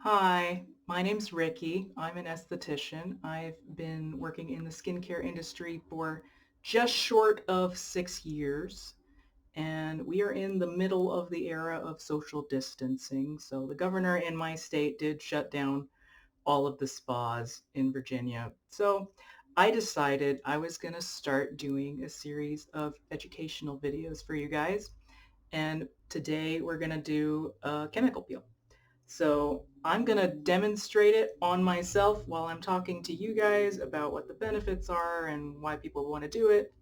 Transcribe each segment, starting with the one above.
Hi, my name's Ricky. I'm an esthetician. I've been working in the skincare industry for just short of 6 years, and we are in the middle of the era of social distancing. So the governor in my state did shut down all of the spas in Virginia. So I decided I was going to start doing a series of educational videos for you guys. And today we're going to do a chemical peel. So I'm going to demonstrate it on myself while I'm talking to you guys about what the benefits are and why people want to do it.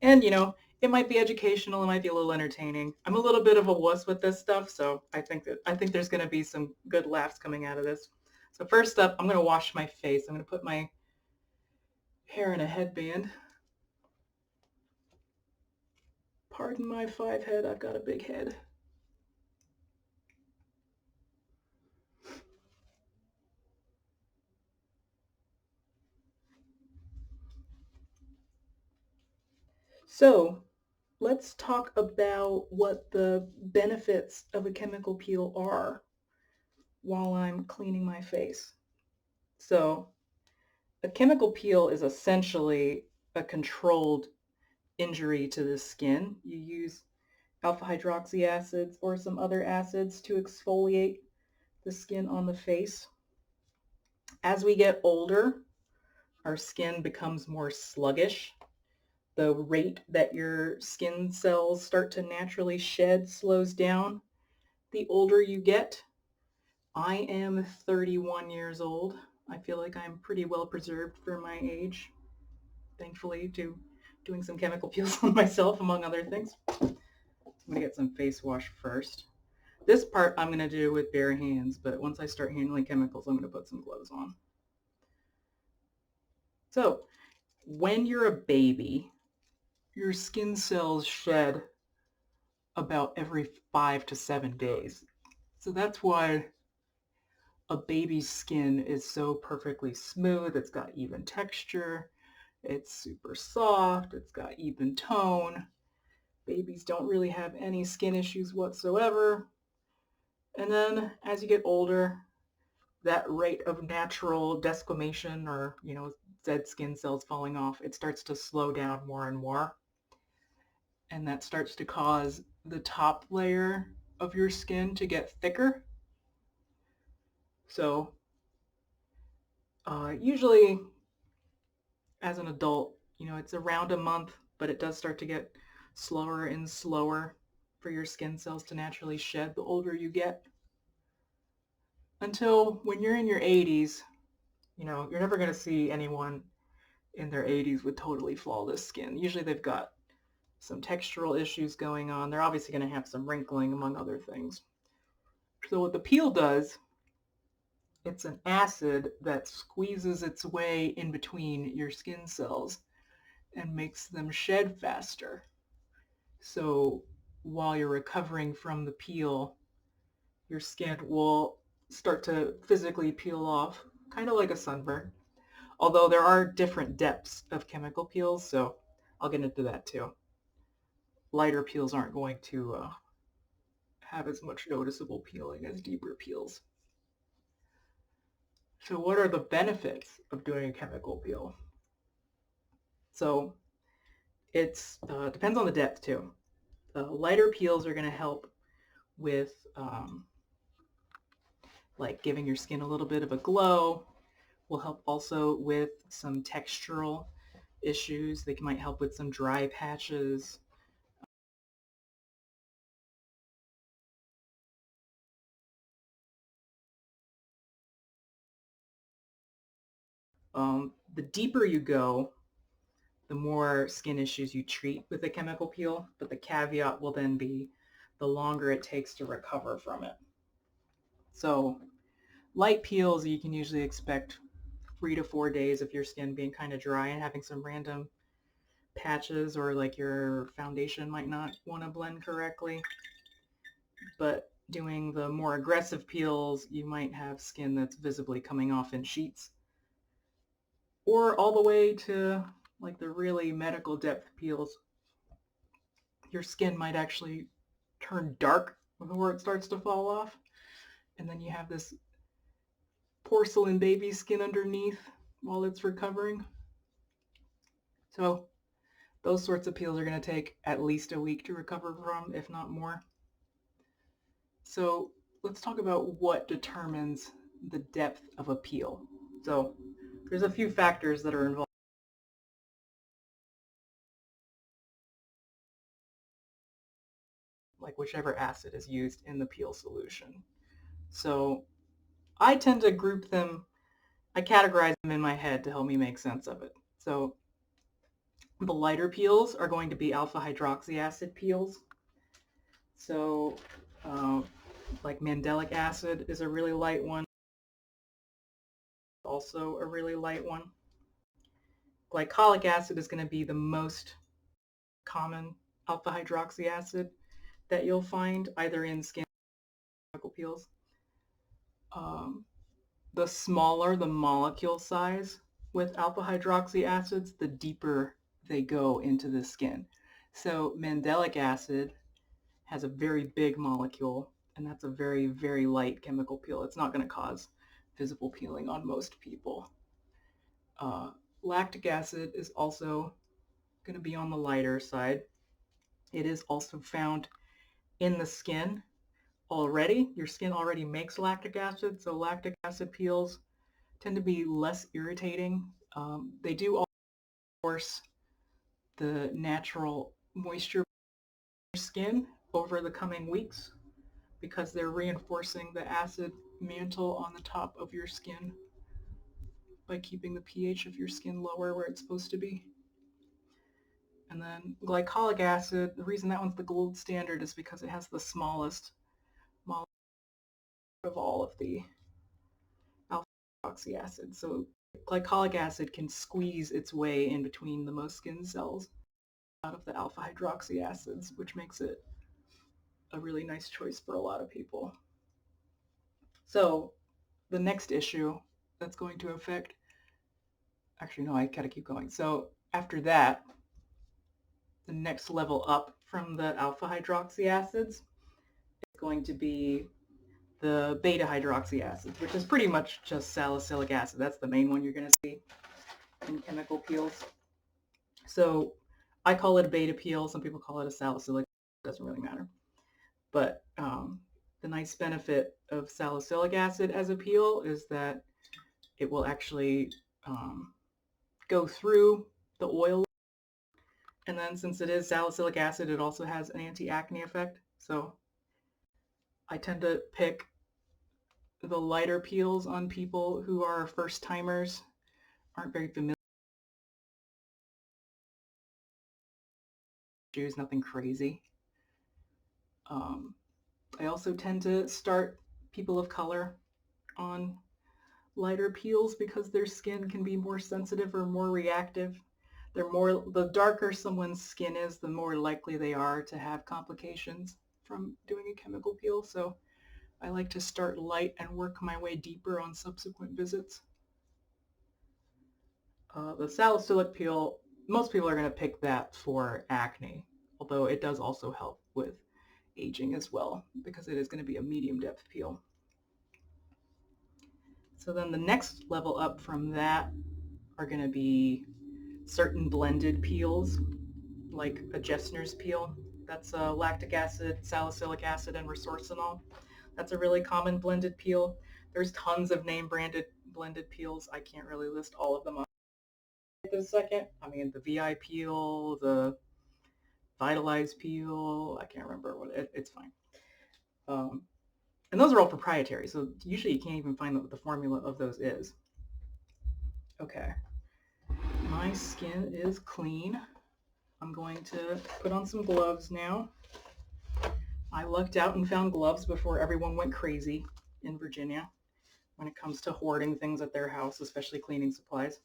And, it might be educational, it might be a little entertaining. I'm a little bit of a wuss with this stuff, so I think there's going to be some good laughs coming out of this. So first up, I'm going to wash my face. I'm going to put my hair in a headband. Pardon my 5 head, I've got a big head. So let's talk about what the benefits of a chemical peel are while I'm cleaning my face. So a chemical peel is essentially a controlled injury to the skin. You use alpha hydroxy acids or some other acids to exfoliate the skin on the face. As we get older, our skin becomes more sluggish. The rate that your skin cells start to naturally shed slows down the older you get. I am 31 years old. I feel like I'm pretty well preserved for my age, thankfully, to doing some chemical peels on myself, among other things. I'm going to get some face wash first. This part I'm going to do with bare hands, but once I start handling chemicals, I'm going to put some gloves on. So, when you're a baby, your skin cells shed about every 5 to 7 days. So that's why a baby's skin is so perfectly smooth. It's got even texture. It's super soft. It's got even tone. Babies don't really have any skin issues whatsoever. And then as you get older, that rate of natural desquamation or, dead skin cells falling off, it starts to slow down more and more. And that starts to cause the top layer of your skin to get thicker. So usually as an adult, it's around a month, but it does start to get slower and slower for your skin cells to naturally shed the older you get. Until when you're in your 80s, you're never going to see anyone in their 80s with totally flawless skin. Usually they've got some textural issues going on. They're obviously going to have some wrinkling, among other things. So what the peel does, it's an acid that squeezes its way in between your skin cells and makes them shed faster. So while you're recovering from the peel, your skin will start to physically peel off, kind of like a sunburn. Although there are different depths of chemical peels, so I'll get into that too. Lighter peels aren't going to have as much noticeable peeling as deeper peels. So what are the benefits of doing a chemical peel? So it depends on the depth too. The lighter peels are going to help with like giving your skin a little bit of a glow. Will help also with some textural issues. They might help with some dry patches. The deeper you go, the more skin issues you treat with a chemical peel, but the caveat will then be the longer it takes to recover from it. So light peels, you can usually expect 3 to 4 days of your skin being kind of dry and having some random patches, or like your foundation might not want to blend correctly. But doing the more aggressive peels, you might have skin that's visibly coming off in sheets. Or all the way to like the really medical depth peels, your skin might actually turn dark before it starts to fall off. And then you have this porcelain baby skin underneath while it's recovering. So those sorts of peels are going to take at least a week to recover from, if not more. So let's talk about what determines the depth of a peel. So there's a few factors that are involved, like whichever acid is used in the peel solution. So I tend to group them, I categorize them in my head to help me make sense of it. So the lighter peels are going to be alpha hydroxy acid peels. So like mandelic acid is a really light one, also a really light one. Glycolic acid is going to be the most common alpha hydroxy acid that you'll find either in skin or chemical peels. The smaller the molecule size with alpha hydroxy acids, the deeper they go into the skin. So mandelic acid has a very big molecule, and that's a very, very light chemical peel. It's not going to cause visible peeling on most people. Lactic acid is also going to be on the lighter side. It is also found in the skin already. Your skin already makes lactic acid, so lactic acid peels tend to be less irritating. They do also force the natural moisture of your skin over the coming weeks because they're reinforcing the acid mantle on the top of your skin by keeping the pH of your skin lower where it's supposed to be. And then glycolic acid, the reason that one's the gold standard is because it has the smallest molecule of all of the alpha hydroxy acid. So glycolic acid can squeeze its way in between the most skin cells out of the alpha hydroxy acids, which makes it a really nice choice for a lot of people. So the next issue that's going to affect, actually no, I gotta keep going. So after that, the next level up from the alpha hydroxy acids is going to be the beta hydroxy acids, which is pretty much just salicylic acid. That's the main one you're going to see in chemical peels. So I call it a beta peel. Some people call it a salicylic. It doesn't really matter. But the nice benefit of salicylic acid as a peel is that it will actually go through the oil. And then since it is salicylic acid, it also has an anti-acne effect. So I tend to pick the lighter peels on people who are first timers, aren't very familiar with issues, nothing crazy. I also tend to start people of color on lighter peels because their skin can be more sensitive or more reactive. The darker someone's skin is, the more likely they are to have complications from doing a chemical peel. So I like to start light and work my way deeper on subsequent visits. The salicylic peel, most people are going to pick that for acne, although it does also help with aging as well because it is going to be a medium depth peel. So then the next level up from that are going to be certain blended peels, like a Jessner's peel. That's lactic acid, salicylic acid, and resorcinol. That's a really common blended peel. There's tons of name branded blended peels. I can't really list all of them up this second. I mean, the VI peel, the Vitalize peel, I can't remember what it's fine. And those are all proprietary, so usually you can't even find what the formula of those is. Okay, my skin is clean. I'm going to put on some gloves now. I lucked out and found gloves before everyone went crazy in Virginia when it comes to hoarding things at their house, especially cleaning supplies.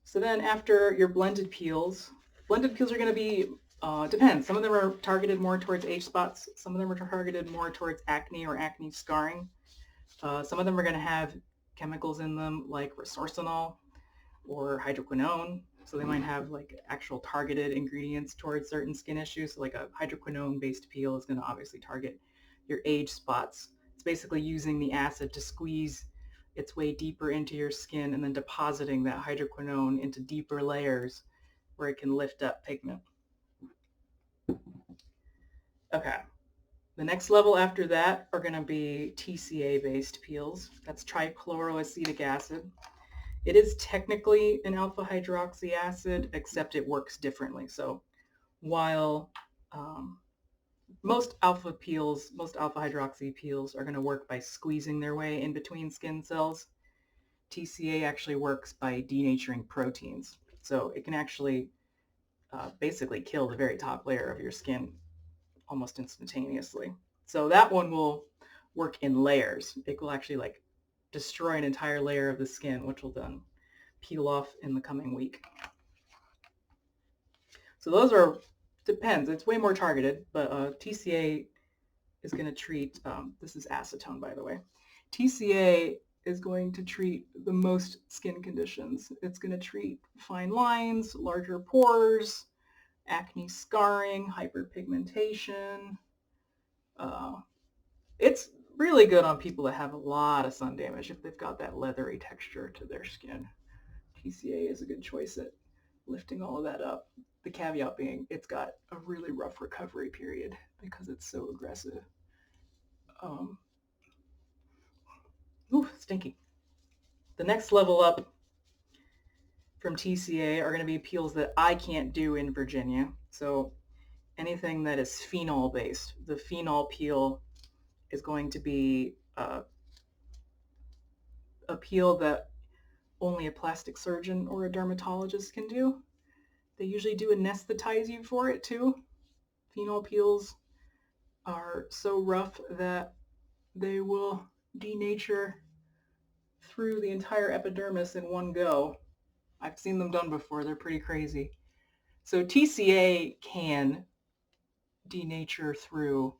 So then after your blended peels are going to be, depends. Some of them are targeted more towards age spots. Some of them are targeted more towards acne or acne scarring. Some of them are going to have chemicals in them like resorcinol or hydroquinone. So they might have like actual targeted ingredients towards certain skin issues. So like a hydroquinone based peel is going to obviously target your age spots. It's basically using the acid to squeeze its way deeper into your skin and then depositing that hydroquinone into deeper layers where it can lift up pigment. Okay. The next level after that are going to be TCA based peels. That's trichloroacetic acid. It is technically an alpha hydroxy acid, except it works differently. So while most alpha hydroxy peels are going to work by squeezing their way in between skin cells, TCA actually works by denaturing proteins. So it can actually basically kill the very top layer of your skin almost instantaneously. So that one will work in layers. It will actually like destroy an entire layer of the skin, which will then peel off in the coming week. So those are, depends. It's way more targeted, but TCA is going to treat, this is acetone, by the way. TCA is going to treat the most skin conditions. It's going to treat fine lines, larger pores, acne scarring, hyperpigmentation. It's really good on people that have a lot of sun damage if they've got that leathery texture to their skin. TCA is a good choice at lifting all of that up. The caveat being it's got a really rough recovery period because it's so aggressive. Ooh, stinky. The next level up from TCA are going to be peels that I can't do in Virginia. So anything that is phenol based. The phenol peel is going to be a peel that only a plastic surgeon or a dermatologist can do. They usually do anesthetize you for it too. Phenol peels are so rough that they will denature through the entire epidermis in one go. I've seen them done before. They're pretty crazy. So TCA can denature through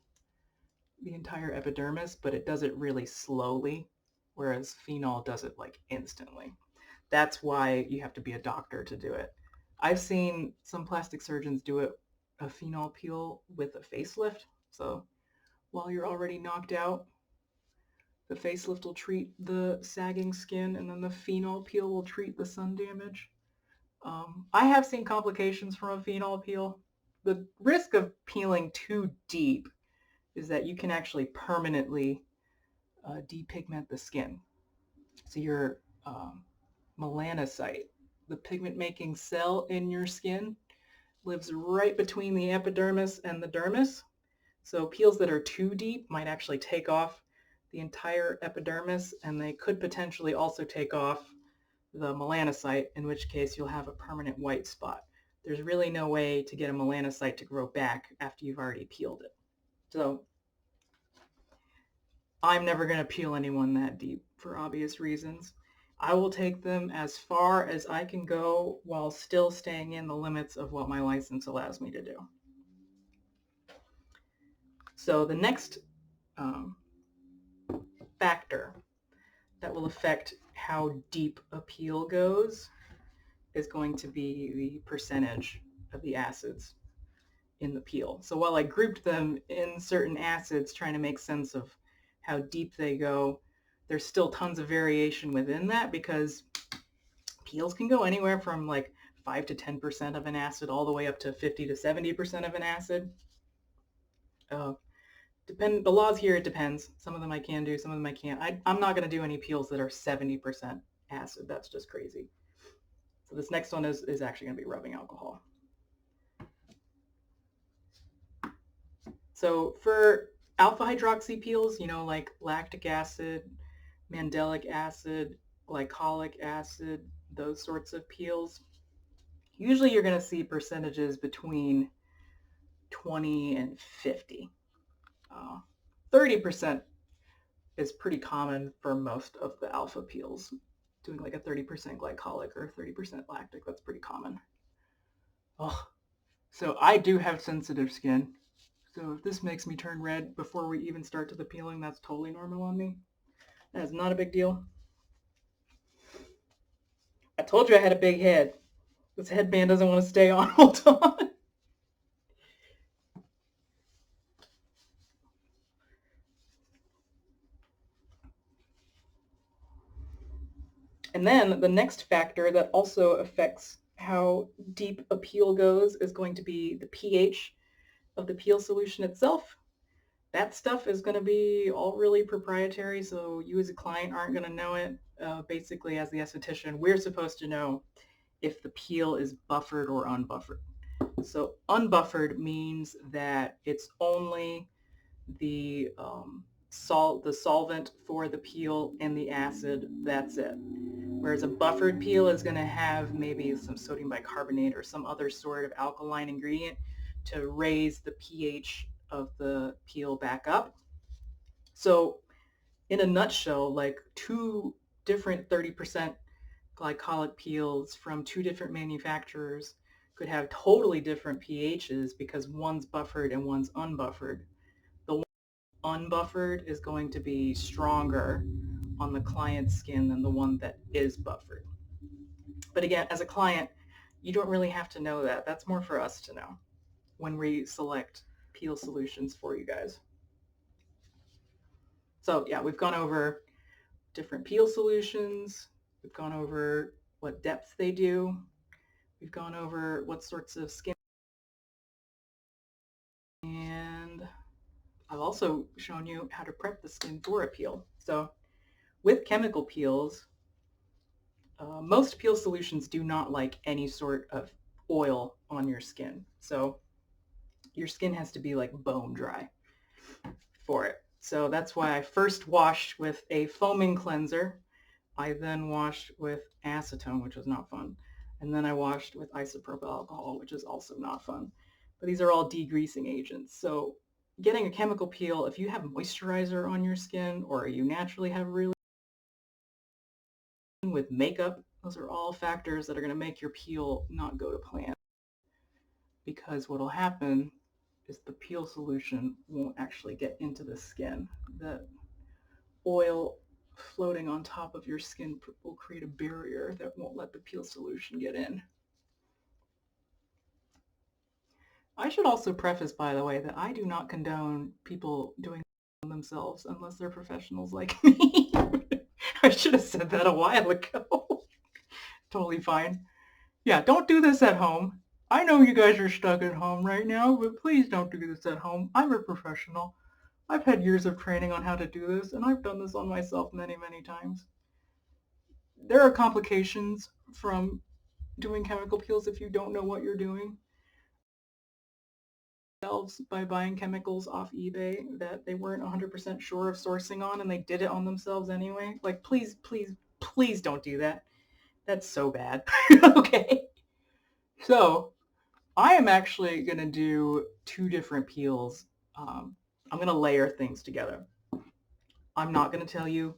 the entire epidermis, but it does it really slowly, whereas phenol does it like instantly. That's why you have to be a doctor to do it. I've seen some plastic surgeons do it, a phenol peel with a facelift. So while you're already knocked out, the facelift will treat the sagging skin, and then the phenol peel will treat the sun damage. I have seen complications from a phenol peel. The risk of peeling too deep is that you can actually permanently depigment the skin. So your melanocyte, the pigment-making cell in your skin, lives right between the epidermis and the dermis. So peels that are too deep might actually take off the entire epidermis, and they could potentially also take off the melanocyte, in which case you'll have a permanent white spot. There's really no way to get a melanocyte to grow back after you've already peeled it. So I'm never going to peel anyone that deep for obvious reasons. I will take them as far as I can go while still staying in the limits of what my license allows me to do. So the next factor that will affect how deep a peel goes is going to be the percentage of the acids in the peel. So while I grouped them in certain acids trying to make sense of how deep they go, there's still tons of variation within that because peels can go anywhere from like 5 to 10% of an acid all the way up to 50 to 70% of an acid. The laws here, it depends. Some of them I can do, some of them I can't. I'm not going to do any peels that are 70% acid. That's just crazy. So this next one is actually going to be rubbing alcohol. So for alpha hydroxy peels, like lactic acid, mandelic acid, glycolic acid, those sorts of peels, usually you're going to see percentages between 20 and 50. 30% is pretty common for most of the alpha peels. Doing like a 30% glycolic or 30% lactic, that's pretty common. Oh, so I do have sensitive skin. So if this makes me turn red before we even start to the peeling, that's totally normal on me. That is not a big deal. I told you I had a big head. This headband doesn't want to stay on. Hold on. And then the next factor that also affects how deep a peel goes is going to be the pH of the peel solution itself. That stuff is going to be all really proprietary, so you as a client aren't going to know it. Basically, as the esthetician, we're supposed to know if the peel is buffered or unbuffered. So unbuffered means that it's only the the solvent for the peel and the acid, that's it. Whereas a buffered peel is going to have maybe some sodium bicarbonate or some other sort of alkaline ingredient to raise the pH of the peel back up. So in a nutshell, like two different 30% glycolic peels from two different manufacturers could have totally different pHs because one's buffered and one's unbuffered. The one unbuffered is going to be stronger on the client's skin than the one that is buffered. But again, as a client, you don't really have to know that. That's more for us to know when we select peel solutions for you guys. So yeah, we've gone over different peel solutions. We've gone over what depth they do. We've gone over what sorts of skin. And I've also shown you how to prep the skin for a peel. So with chemical peels, most peel solutions do not like any sort of oil on your skin. So your skin has to be like bone dry for it. So that's why I first washed with a foaming cleanser. I then washed with acetone, which was not fun. And then I washed with isopropyl alcohol, which is also not fun. But these are all degreasing agents. So getting a chemical peel, if you have moisturizer on your skin or you naturally have really with makeup, those are all factors that are going to make your peel not go to plan. Because what will happen is the peel solution won't actually get into the skin. The oil floating on top of your skin will create a barrier that won't let the peel solution get in. I should also preface, by the way, that I do not condone people doing themselves unless they're professionals like me. I should have said that a while ago. Totally fine. Yeah, don't do this at home. I know you guys are stuck at home right now, but please don't do this at home. I'm a professional. I've had years of training on how to do this, and I've done this on myself many, many times. There are complications from doing chemical peels if you don't know what you're doing. By buying chemicals off eBay that they weren't 100% sure of sourcing on, and they did it on themselves anyway. Like, please, please, please don't do that. That's so bad. Okay. So I am actually going to do two different peels. I'm going to layer things together. I'm not going to tell you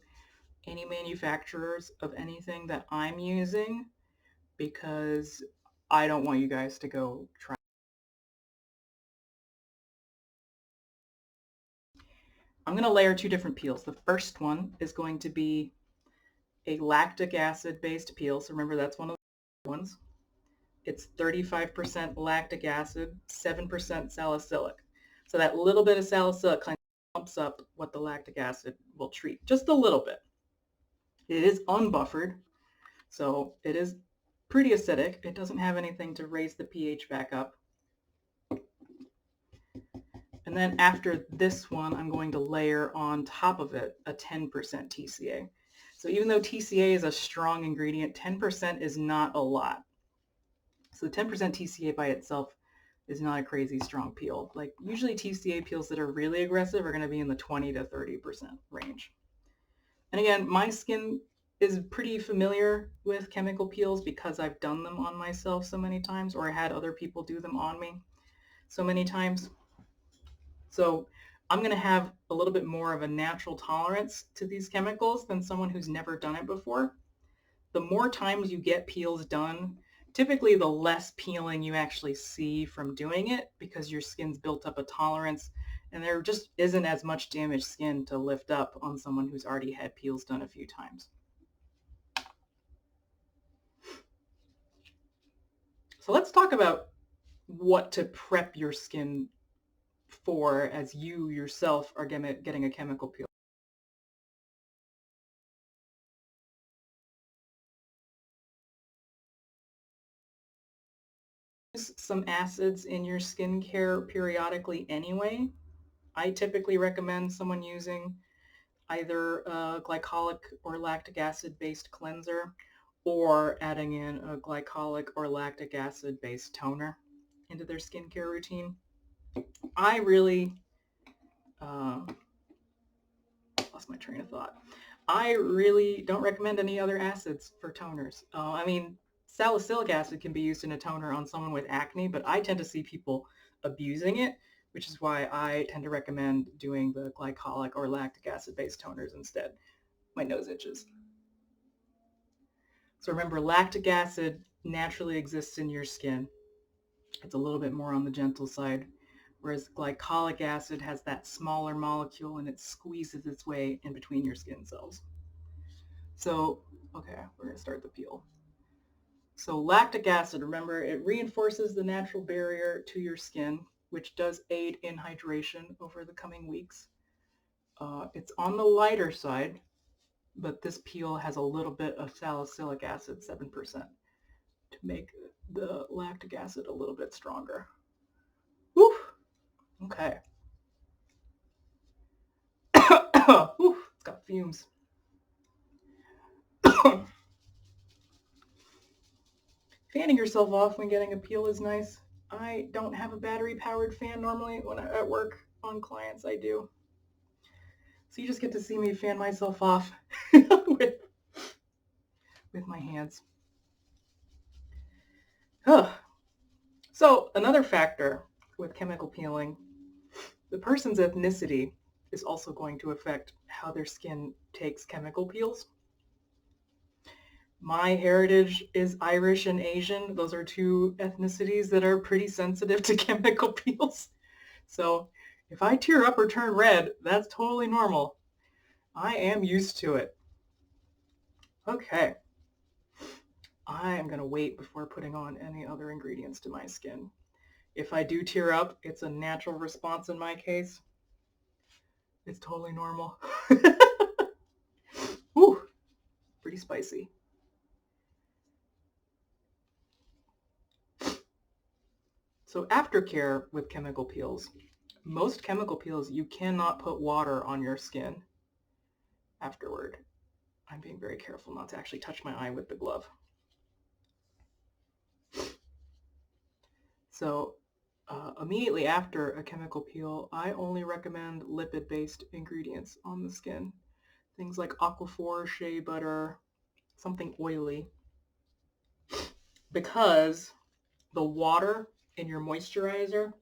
any manufacturers of anything that I'm using because I don't want you guys to go try. I'm going to layer two different peels. The first one is going to be a lactic acid based peel. So remember, that's one of the ones. It's 35% lactic acid, 7% salicylic. So that little bit of salicylic kind of pumps up what the lactic acid will treat, just a little bit. It is unbuffered, so it is pretty acidic. It doesn't have anything to raise the pH back up. And then after this one, I'm going to layer on top of it a 10% TCA. So even though TCA is a strong ingredient, 10% is not a lot. So 10% TCA by itself is not a crazy strong peel. Like usually TCA peels that are really aggressive are going to be in the 20 to 30% range. And again, my skin is pretty familiar with chemical peels because I've done them on myself so many times, or I had other people do them on me so many times. So I'm going to have a little bit more of a natural tolerance to these chemicals than someone who's never done it before. The more times you get peels done, typically the less peeling you actually see from doing it because your skin's built up a tolerance and there just isn't as much damaged skin to lift up on someone who's already had peels done a few times. So let's talk about what to prep your skin for as you yourself are getting a chemical peel. Use some acids in your skincare periodically anyway. I typically recommend someone using either a glycolic or lactic acid based cleanser or adding in a glycolic or lactic acid based toner into their skincare routine. I really lost my train of thought. I really don't recommend any other acids for toners. I mean, salicylic acid can be used in a toner on someone with acne, but I tend to see people abusing it, which is why I tend to recommend doing the glycolic or lactic acid based toners instead. My nose itches. So remember, lactic acid naturally exists in your skin. It's a little bit more on the gentle side, whereas glycolic acid has that smaller molecule and it squeezes its way in between your skin cells. So, okay, we're going to start the peel. So lactic acid, remember, it reinforces the natural barrier to your skin, which does aid in hydration over the coming weeks. It's on the lighter side, but this peel has a little bit of salicylic acid, 7%, to make the lactic acid a little bit stronger. Woo! Okay. Whew, it's got fumes. Fanning yourself off when getting a peel is nice. I don't have a battery-powered fan normally when I'm at work. On clients, I do. So you just get to see me fan myself off with my hands. So another factor with chemical peeling, the person's ethnicity is also going to affect how their skin takes chemical peels. My heritage is Irish and Asian. Those are two ethnicities that are pretty sensitive to chemical peels. So if I tear up or turn red, that's totally normal. I am used to it. Okay. I am going to wait before putting on any other ingredients to my skin. If I do tear up, it's a natural response in my case. It's totally normal. Ooh, pretty spicy. So aftercare with chemical peels. Most chemical peels, you cannot put water on your skin afterward. I'm being very careful not to actually touch my eye with the glove. So immediately after a chemical peel, I only recommend lipid-based ingredients on the skin. Things like aquaphor, shea butter, something oily. Because the water in your moisturizer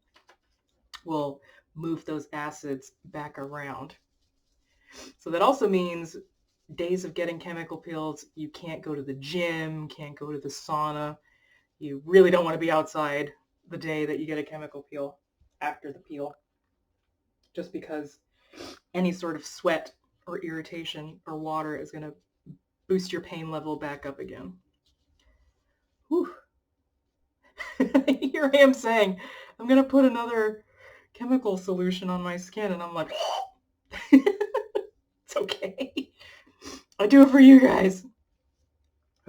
will move those acids back around. So that also means days of getting chemical peels, you can't go to the gym, can't go to the sauna. You really don't want to be outside the day that you get a chemical peel after the peel, just because any sort of sweat or irritation or water is going to boost your pain level back up again. Whew. Here I am saying, I'm going to put another chemical solution on my skin, and I'm like, it's okay. I do it for you guys.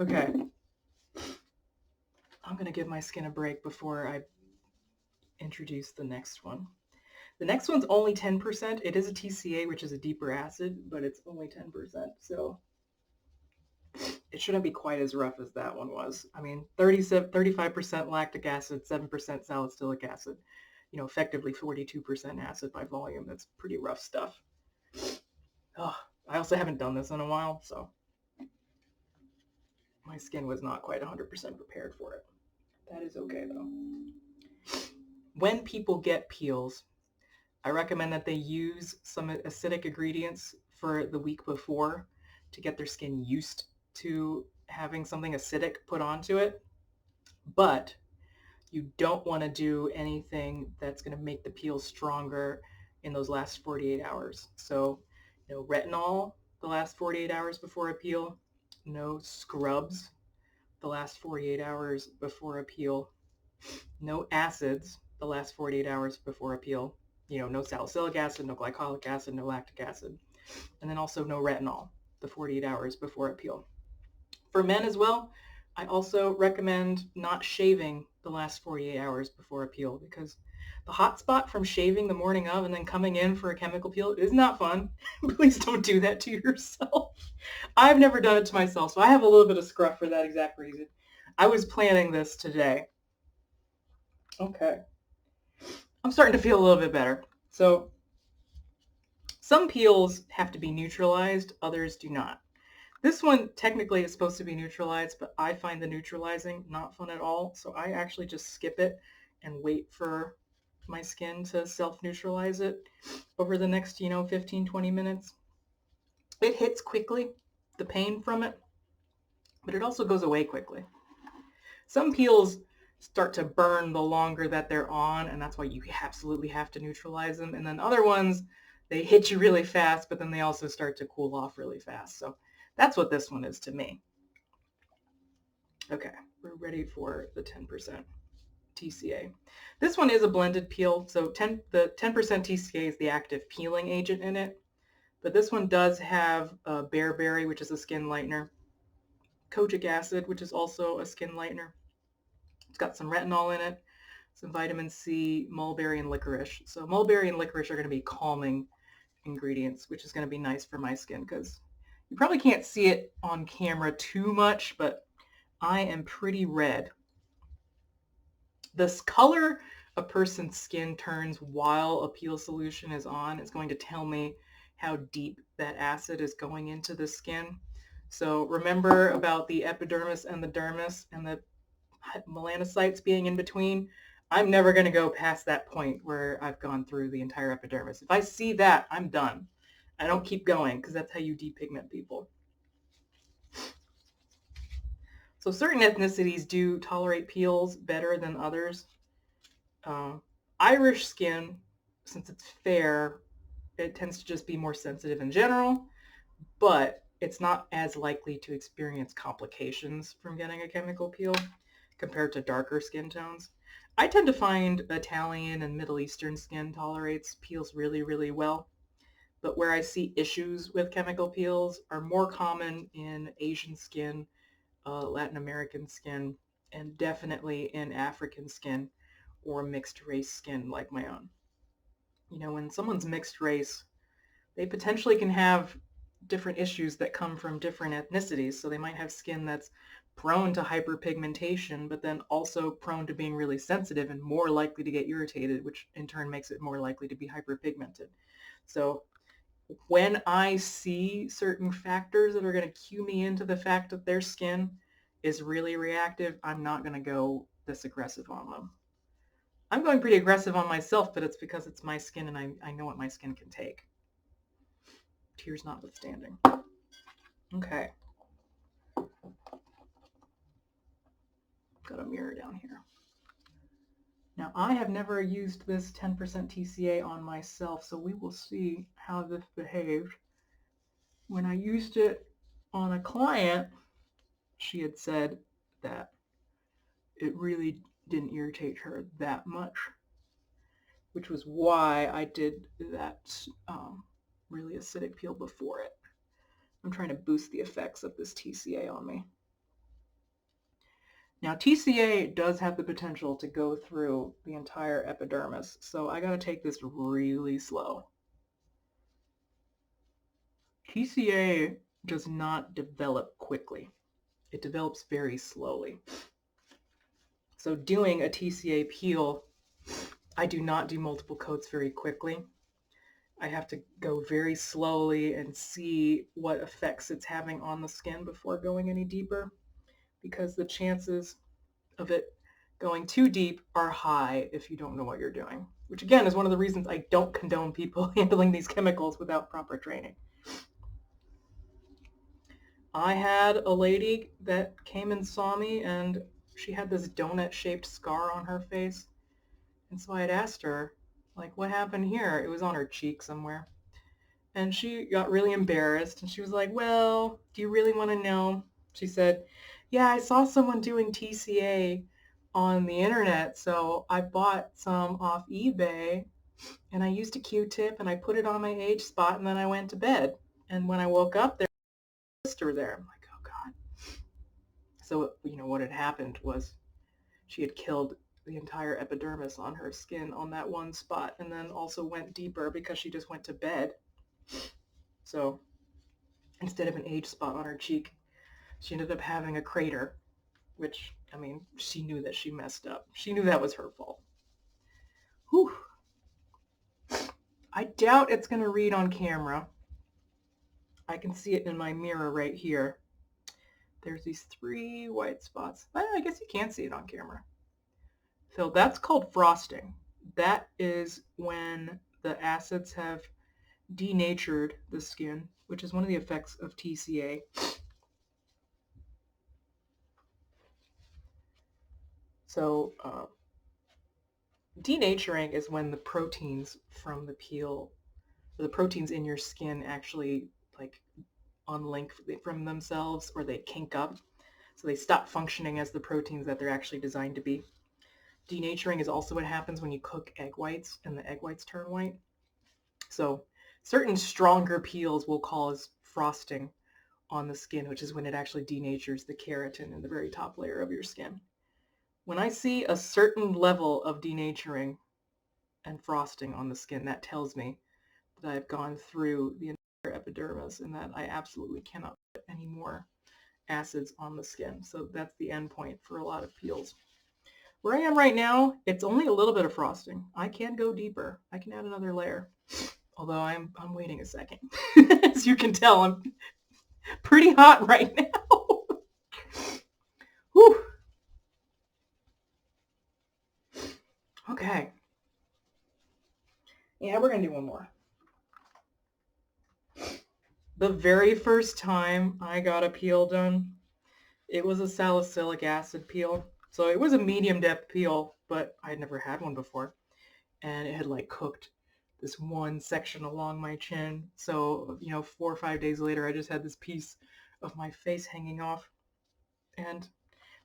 Okay. I'm going to give my skin a break before I introduce the next one. The next one's only 10%. It is a TCA, which is a deeper acid, but it's only 10%. So it shouldn't be quite as rough as that one was. I mean, 35% lactic acid, 7% salicylic acid. Effectively 42% acid by volume. That's pretty rough stuff. Oh, I also haven't done this in a while, so my skin was not quite 100% prepared for it. That is okay, though. When people get peels, I recommend that they use some acidic ingredients for the week before to get their skin used to having something acidic put onto it. But you don't want to do anything that's going to make the peel stronger in those last 48 hours. So no retinol the last 48 hours before a peel, no scrubs the last 48 hours before a peel. no acids the last 48 hours before a peel. No salicylic acid, no glycolic acid, no lactic acid. And then also no retinol the 48 hours before a peel. For men as well, I also recommend not shaving the last 48 hours before a peel because the hot spot from shaving the morning of and then coming in for a chemical peel is not fun. Please don't do that to yourself. I've never done it to myself, so I have a little bit of scruff for that exact reason. I was planning this today. Okay. I'm starting to feel a little bit better. So some peels have to be neutralized, others do not. This one technically is supposed to be neutralized, but I find the neutralizing not fun at all. So I actually just skip it and wait for my skin to self-neutralize it over the next, 15, 20 minutes. It hits quickly, the pain from it, but it also goes away quickly. Some peels start to burn the longer that they're on, and that's why you absolutely have to neutralize them. And then other ones, they hit you really fast, but then they also start to cool off really fast. So that's what this one is to me. Okay, we're ready for the 10% TCA. This one is a blended peel, so the 10% TCA is the active peeling agent in it. But this one does have bearberry, which is a skin lightener, kojic acid, which is also a skin lightener. It's got some retinol in it, some vitamin C, mulberry, and licorice. So mulberry and licorice are going to be calming ingredients, which is going to be nice for my skin because you probably can't see it on camera too much, but I am pretty red. This color a person's skin turns while a peel solution is on is going to tell me how deep that acid is going into the skin. So remember about the epidermis and the dermis and the melanocytes being in between. I'm never going to go past that point where I've gone through the entire epidermis. If I see that, I'm done. I don't keep going because that's how you depigment people. So certain ethnicities do tolerate peels better than others. Irish skin, since it's fair, it tends to just be more sensitive in general, but it's not as likely to experience complications from getting a chemical peel compared to darker skin tones. I tend to find Italian and Middle Eastern skin tolerates peels really, really well. But where I see issues with chemical peels are more common in Asian skin, Latin American skin, and definitely in African skin or mixed race skin like my own. When someone's mixed race, they potentially can have different issues that come from different ethnicities. So they might have skin that's prone to hyperpigmentation, but then also prone to being really sensitive and more likely to get irritated, which in turn makes it more likely to be hyperpigmented. So when I see certain factors that are going to cue me into the fact that their skin is really reactive, I'm not going to go this aggressive on them. I'm going pretty aggressive on myself, but it's because it's my skin and I know what my skin can take. Tears notwithstanding. Okay. Got a mirror down here. Now, I have never used this 10% TCA on myself, so we will see how this behaved. When I used it on a client, she had said that it really didn't irritate her that much, which was why I did that really acidic peel before it. I'm trying to boost the effects of this TCA on me. Now, TCA does have the potential to go through the entire epidermis, so I got to take this really slow. TCA does not develop quickly. It develops very slowly. So doing a TCA peel, I do not do multiple coats very quickly. I have to go very slowly and see what effects it's having on the skin before going any deeper, because the chances of it going too deep are high if you don't know what you're doing, which again is one of the reasons I don't condone people handling these chemicals without proper training. I had a lady that came and saw me and she had this donut-shaped scar on her face. And so I had asked her, like, what happened here? It was on her cheek somewhere. And she got really embarrassed and she was like, well, do you really want to know? She said, yeah, I saw someone doing TCA on the internet. So I bought some off eBay and I used a Q-tip and I put it on my age spot and then I went to bed. And when I woke up, there was a blister there. I'm like, oh God. So, what had happened was she had killed the entire epidermis on her skin on that one spot and then also went deeper because she just went to bed. So instead of an age spot on her cheek, she ended up having a crater, which, she knew that she messed up. She knew that was her fault. Whew. I doubt it's going to read on camera. I can see it in my mirror right here. There's these 3 white spots. I guess you can't see it on camera. So that's called frosting. That is when the acids have denatured the skin, which is one of the effects of TCA. So denaturing is when the proteins from the peel, or the proteins in your skin actually like unlink from themselves, or they kink up. So they stop functioning as the proteins that they're actually designed to be. Denaturing is also what happens when you cook egg whites and the egg whites turn white. So certain stronger peels will cause frosting on the skin, which is when it actually denatures the keratin in the very top layer of your skin. When I see a certain level of denaturing and frosting on the skin, that tells me that I've gone through the entire epidermis and that I absolutely cannot put any more acids on the skin. So that's the end point for a lot of peels. Where I am right now, it's only a little bit of frosting. I can go deeper. I can add another layer. Although I'm waiting a second. As you can tell, I'm pretty hot right now. Whew. Okay. Yeah, we're going to do one more. The very first time I got a peel done, it was a salicylic acid peel. So it was a medium depth peel, but I'd never had one before. And it had like cooked this one section along my chin. So, 4 or 5 days later, I just had this piece of my face hanging off. And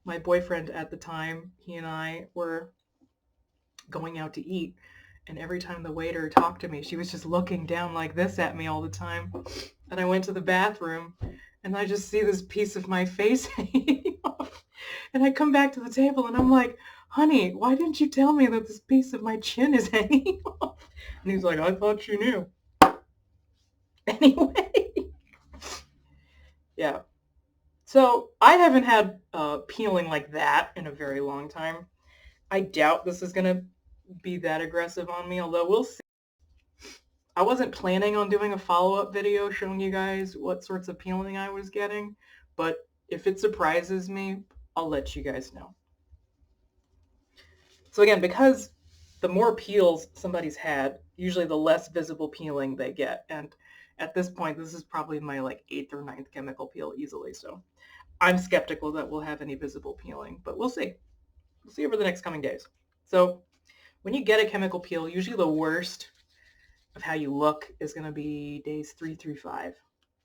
my boyfriend at the time, he and I were going out to eat. And every time the waiter talked to me, she was just looking down like this at me all the time. And I went to the bathroom and I just see this piece of my face hanging off. And I come back to the table and I'm like, honey, why didn't you tell me that this piece of my chin is hanging off? And he's like, I thought you knew. Anyway. Yeah. So I haven't had peeling like that in a very long time. I doubt this is going to be that aggressive on me, although we'll see. I wasn't planning on doing a follow-up video showing you guys what sorts of peeling I was getting, but if it surprises me, I'll let you guys know. So again, because the more peels somebody's had, usually the less visible peeling they get. And at this point, this is probably my 8th or 9th chemical peel easily. So I'm skeptical that we'll have any visible peeling, but we'll see. We'll see over the next coming days. So when you get a chemical peel, usually the worst of how you look is going to be days 3 through 5.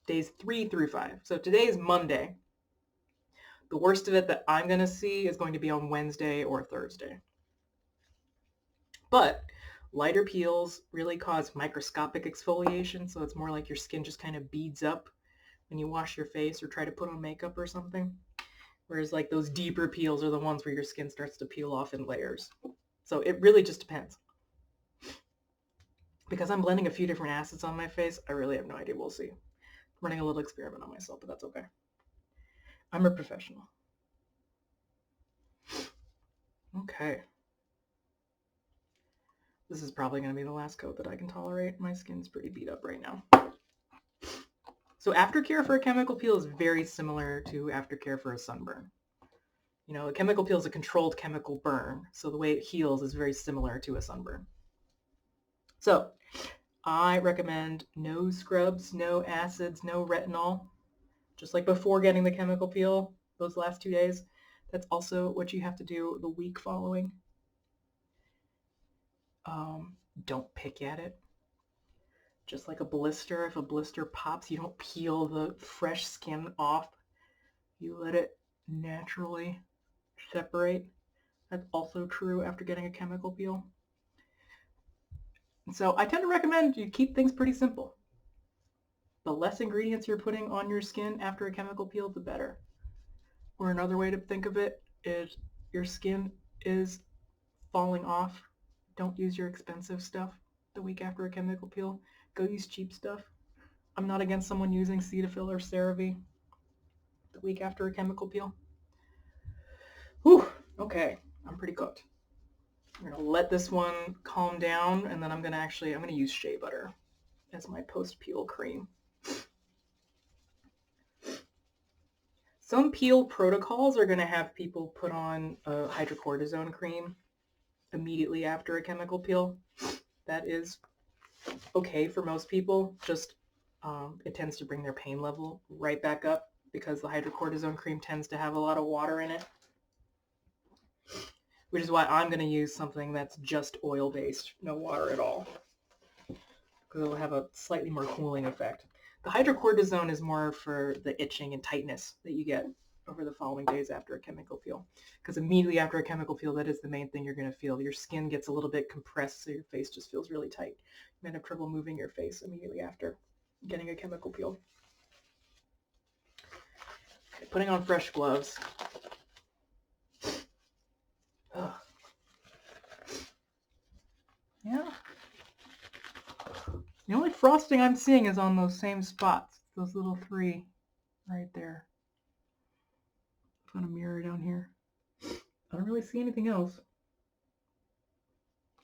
Days 3 through 5. So today is Monday. The worst of it that I'm going to see is going to be on Wednesday or Thursday. But lighter peels really cause microscopic exfoliation, so it's more like your skin just kind of beads up when you wash your face or try to put on makeup or something. Whereas those deeper peels are the ones where your skin starts to peel off in layers. So it really just depends. Because I'm blending a few different acids on my face, I really have no idea. We'll see. I'm running a little experiment on myself, but that's okay. I'm a professional. Okay. This is probably going to be the last coat that I can tolerate. My skin's pretty beat up right now. So aftercare for a chemical peel is very similar to aftercare for a sunburn. A chemical peel is a controlled chemical burn, so the way it heals is very similar to a sunburn. So I recommend no scrubs, no acids, no retinol, just like before getting the chemical peel those last 2 days. That's also what you have to do the week following. Don't pick at it. Just like a blister, if a blister pops, you don't peel the fresh skin off. You let it naturally separate That's also true after getting a chemical peel. And so I tend to recommend you keep things pretty simple. The less ingredients you're putting on your skin after a chemical peel, the better. Or another way to think of it is your skin is falling off. Don't use your expensive stuff the week after a chemical peel. Go use cheap stuff. I'm not against someone using Cetaphil or CeraVe the week after a chemical peel. Whew, okay, I'm pretty cooked. I'm gonna let this one calm down, and then I'm gonna use shea butter as my post-peel cream. Some peel protocols are gonna have people put on a hydrocortisone cream immediately after a chemical peel. That is okay for most people, just it tends to bring their pain level right back up because the hydrocortisone cream tends to have a lot of water in it, which is why I'm going to use something that's just oil-based, no water at all, because it'll have a slightly more cooling effect. The hydrocortisone is more for the itching and tightness that you get over the following days after a chemical peel, because immediately after a chemical peel, that is the main thing you're going to feel. Your skin gets a little bit compressed, so your face just feels really tight. You might have trouble moving your face immediately after getting a chemical peel. Okay, putting on fresh gloves. Ugh. Yeah. The only frosting I'm seeing is on those same spots, those little 3 right there. Put a mirror down here. I don't really see anything else.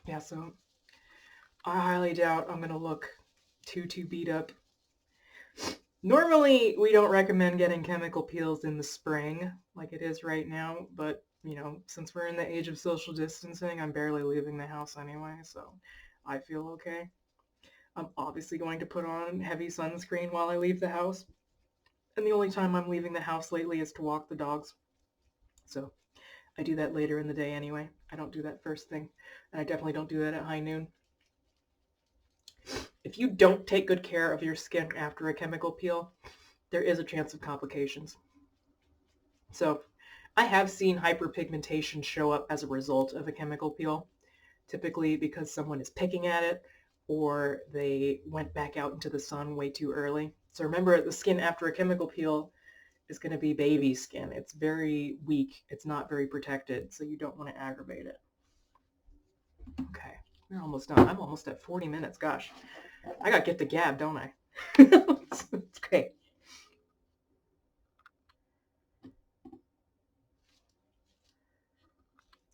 Yeah, so I highly doubt I'm going to look too beat up. Normally, we don't recommend getting chemical peels in the spring like it is right now, but, since we're in the age of social distancing, I'm barely leaving the house anyway, so I feel okay. I'm obviously going to put on heavy sunscreen while I leave the house, and the only time I'm leaving the house lately is to walk the dogs. So I do that later in the day anyway. I don't do that first thing, and I definitely don't do that at high noon. If you don't take good care of your skin after a chemical peel, there is a chance of complications. So I have seen hyperpigmentation show up as a result of a chemical peel, typically because someone is picking at it or they went back out into the sun way too early. So remember, the skin after a chemical peel is going to be baby skin. It's very weak. It's not very protected, so you don't want to aggravate it. Okay, we're almost done. I'm almost at 40 minutes. Gosh, I got to get the gab, don't I? It's great.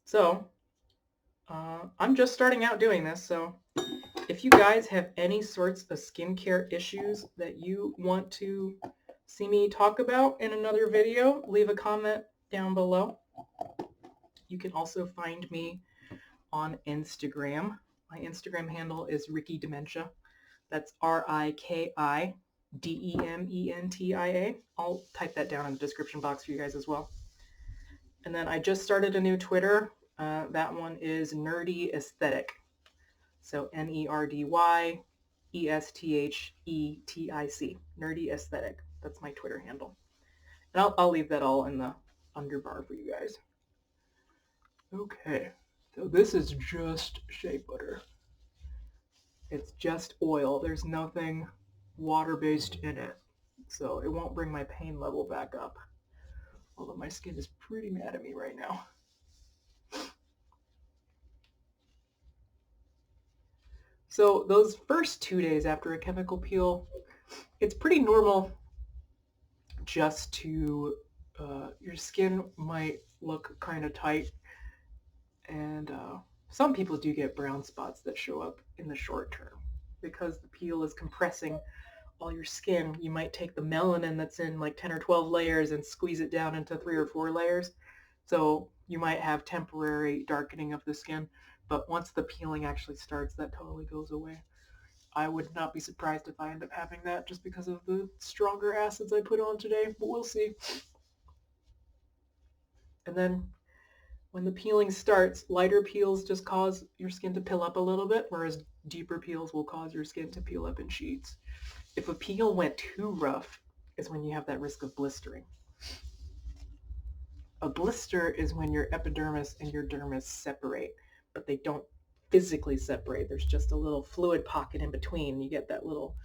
So I'm just starting out doing this, so if you guys have any sorts of skincare issues that you want to see me talk about in another video, leave a comment down below. You can also find me on Instagram. My Instagram handle is Ricky Dementia. That's RIKIDEMENTIA. I'll type that down in the description box for you guys as well. And then I just started a new Twitter. That one is Nerdy Aesthetic. So NERDYESTHETIC. Nerdy Aesthetic. That's my Twitter handle. And I'll leave that all in the underbar for you guys. Okay, so this is just shea butter. It's just oil. There's nothing water-based in it. So it won't bring my pain level back up. Although my skin is pretty mad at me right now. So those first 2 days after a chemical peel, it's pretty normal just to, your skin might look kind of tight. And some people do get brown spots that show up in the short term. Because the peel is compressing all your skin, you might take the melanin that's in like 10 or 12 layers and squeeze it down into 3 or 4 layers. So you might have temporary darkening of the skin, but once the peeling actually starts, that totally goes away. I would not be surprised if I end up having that just because of the stronger acids I put on today, but we'll see. And then when the peeling starts, lighter peels just cause your skin to pill up a little bit, whereas deeper peels will cause your skin to peel up in sheets. If a peel went too rough, is when you have that risk of blistering. A blister is when your epidermis and your dermis separate, but they don't physically separate. There's just a little fluid pocket in between. You get that little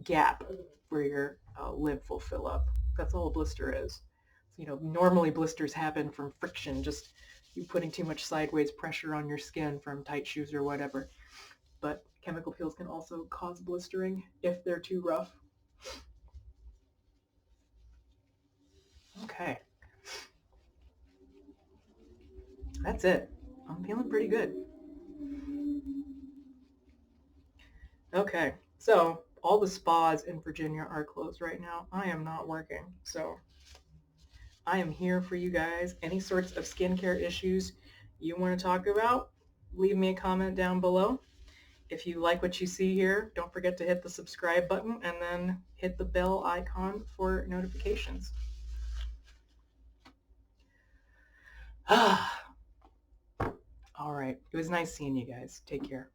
gap where your lymph will fill up. That's all a blister is. So, normally blisters happen from friction, just you putting too much sideways pressure on your skin from tight shoes or whatever. But chemical peels can also cause blistering if they're too rough. Okay. That's it. I'm feeling pretty good. Okay, so all the spas in Virginia are closed right now. I am not working, so I am here for you guys. Any sorts of skincare issues you want to talk about, leave me a comment down below. If you like what you see here, don't forget to hit the subscribe button and then hit the bell icon for notifications. All right. It was nice seeing you guys. Take care.